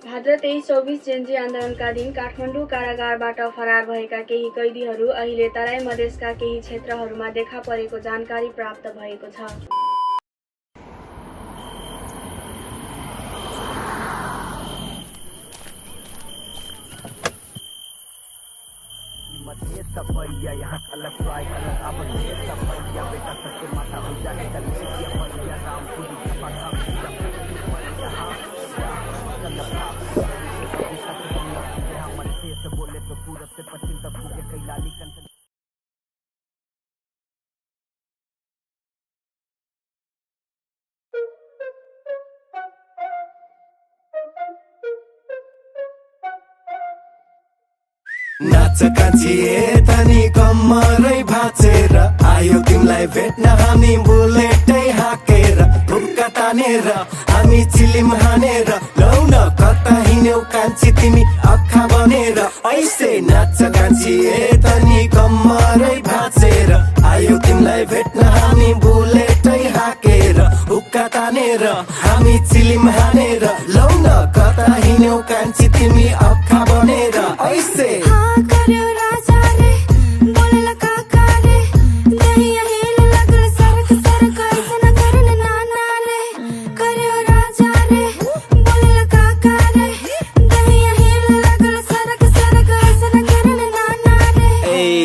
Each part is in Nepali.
भाद्र 23-24 जेन्जी आन्दोलनका दिन काठमाडौँ कारागारबाट फरार भएका केही कैदीहरू अहिले तराई मधेसका केही क्षेत्रहरूमा देखा परेको जानकारी प्राप्त भएको छ। नाच कान्छिए तनी कम्मरै भाँचेर आयो तिमीलाई भेट्न हामी बुलेटै हाकेर ढुक्का तानेर हामी चिलिम हानेर लौ न कता हिँड्यौ कान्छी तिमी अखा बनेर ऐसे नाच कान्छिए तनी कम्मरै भाँचेर आयो तिमीलाई भेट्न हामी बुलेटै हाकेर हुक्का तानेर हामी चिलिम हानेर लौ न कता हिँड्यौ कान्छी तिमी अखा बनेर ऐसे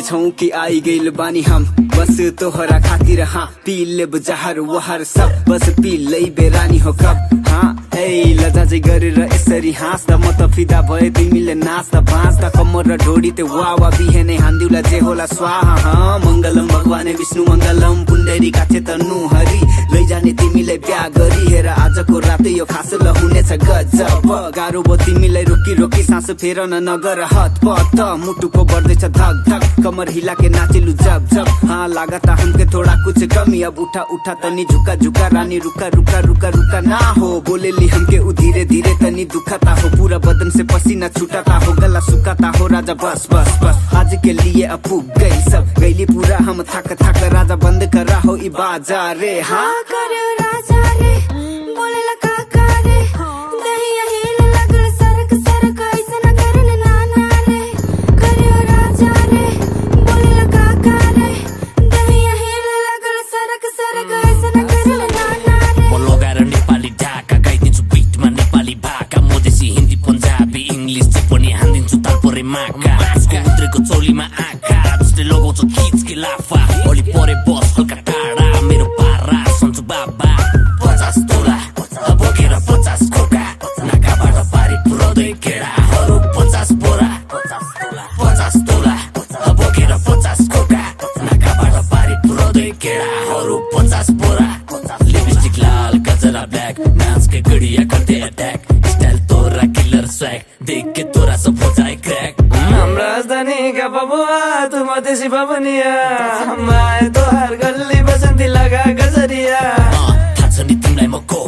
छौकी आई गइल बानी हम बस तोहरा खातिर हाँ पी लेब जहर वहर सब बस पी लैबे रानी हो कब हाँ ए लजाजै गरेर यसरी हाँस्दा म त फिदा भए तिमीले नाच्दा बाँच्दा कम्मर र ढोडी त्यो वा बिहेनै हान्दिउला जे होला स्वाहा हाँ मङ्गलम भगवाने विष्णु मङ्गलम पुण्डरी काछे तनु हरि लैजाने तिमीलाई बिहा गरी हेर आजको रातै यो खास हुनेछ गजब गाह्रो भयो तिमीलाई रोकी रोकी सास फेर नगर हतपत मुटुको बढ्दैछ धक धक कमर हिला के नाचेलु जब जब हाँ लागता हमके थोड़ा कुछ कमी अब उठा उठा तनी झुका झुका रानी रुका रुका रुका रुका ना हो बोलेली हमके उ धीरे धीरे तनी दुखाता हो पूरा बदन से पसीना छूटाता हो गला सुखाता हो राजा बस बस बस आज के लिए अब फूक गई सब गईली पूरा हम थक थक राजा बंद करा हो ई बाजार रे हाँ करे राजा रे बोलेला काका रे दहिया हिल लगल सरक सरक ऐसा न करन नाना रे करे राजा रे बोलेला काका रे दहिया हिल लगल सरक सरक ऐसा न करन नाना रे म लगाएर नेपाली ढाका गाइदिन्छु बिटमा नेपाली भाका मधेसी हिन्दी पन्जाबी इङ्ग्लिस चाहिँ पनि हान्दिन्छु तालपरे माका उत्रेको चौलीमा आँखा जसले लगाउँछ खिचके लाफा अलि परे बस हल्का टाढा मेरो पारा सन्चु बाबा 50 तोला बोकेर 50 खोका नाकाबाट पारी पुर्याउँदै केडाहरू 50 बोरा 50 तोला बोकेर 50 खोका नाकाबाट पारी पुर्याउँदै केडाहरू 50 बोरा लिपस्टिक लाल गजरा ब्ल्याक नाचके गडिया गर्दै अट्याक स्टाइल तोरा किलर स्वैग देख के तोरा सब हो जाए क्रैक हम राजधानी का बबुआ तू मधेसी बबनिया हम आए तो हर गल्ली बसन्ती लगा गजरिया थाहा छ नि तिमीलाई म को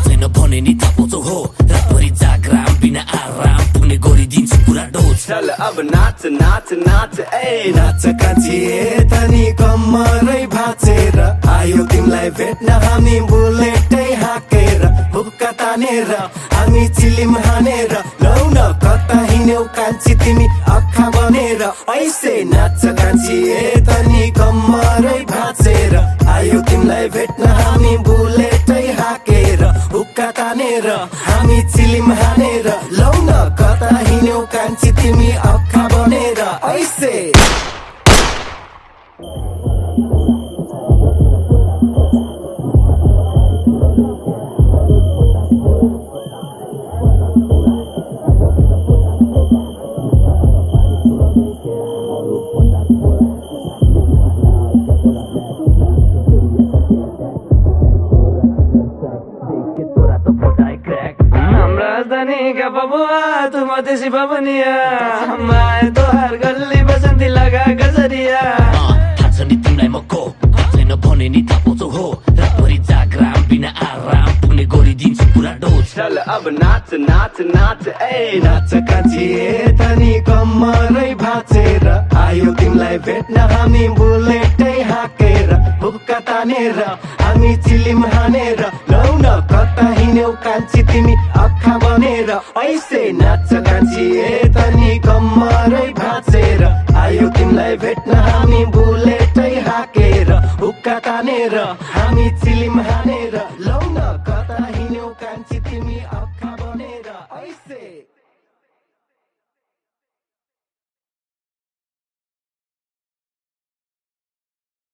छैन भने नि थाहा पाउँछौ हो रातभरि जाग्राम बिना आराम पुग्ने गरिदिन्छु पुरा डोज चल अब नाच नाच नाच ए नाच कान्छिए तनी कम्मरै भाँचेर आयो तिमीलाई भेट्न हामी बुलेटै हाकेर हुक्का तानेर हामी चिलिम हानेर लौ न कता हिँड्यौ कान्छी तिमी अखा बनेर ऐसे नाच कान्छिए तनी कम्मरै भाँचेर आयो तिमीलाई भेट्न हामी बुलेटै हाकेर हुक्का तानेर हामी चिलिम हानेर लौ न कता हिँड्यौ कान्छी तिमी अखा बनेर ऐसे राजधानी का बबुआ तू मधेसी बबनिया हम आए तो हर गल्ली बसन्ती लगा गजरिया थाहा छ नि तिमीलाई म को छैन भने नि थाहा पाउँछौ हो रातभरि जाग्राम बिना आराम पुग्ने गरिदिन्छु पुरा डोज चल अब नाच नाच नाच ए नाच कान्छिए तनी कम्मरै भाँचेर आयो तिमीलाई भेट्न हामी बुलेटै हाकेर हुक्का तानेर हामी चिलिम हानेर लौ न कता हिँड्यौ कान्छी तिमी अखा बनेर ऐसे नाच कान्छी तनी कम्मरै भाँचेर आयो तिमीलाई भेट्न हामी बुलेटै हाकेर हुक्का तानेर हामी चिलिम हानेर लौ न कता हिँड्यौ कान्छी तिमी अखा बनेर ऐसे